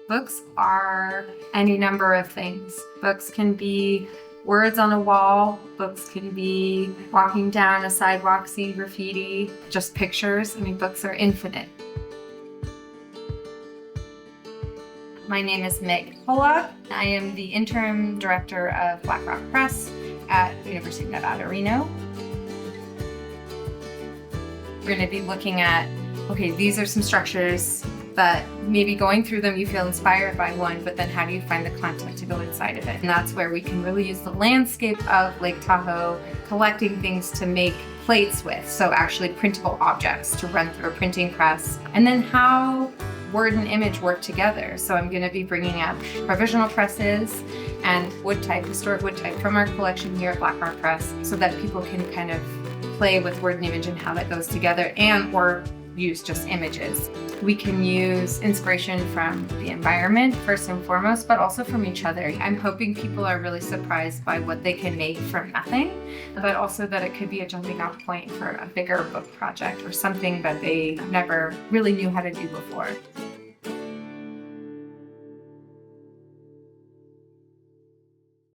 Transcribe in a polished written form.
Books are any number of things. Books can be words on a wall. Books can be walking down a sidewalk, seeing graffiti, just pictures. I mean, books are infinite. My name is Meg Pohlod. I am the interim director of Black Rock Press at the University of Nevada, Reno. We're going to be looking at, okay, these are some structures that maybe going through them you feel inspired by one, but then how do you find the content to go inside of it? And that's where we can really use the landscape of Lake Tahoe, collecting things to make plates with, so actually printable objects to run through a printing press, and then how word and image work together. So I'm going to be bringing up provisional presses and wood type, historic wood type from our collection here at Black Rock Press, so that people can kind of play with word and image and how that goes together, and or use just images. We can use inspiration from the environment first and foremost, but also from each other. I'm hoping people are really surprised by what they can make from nothing, but also that it could be a jumping off point for a bigger book project or something that they never really knew how to do before.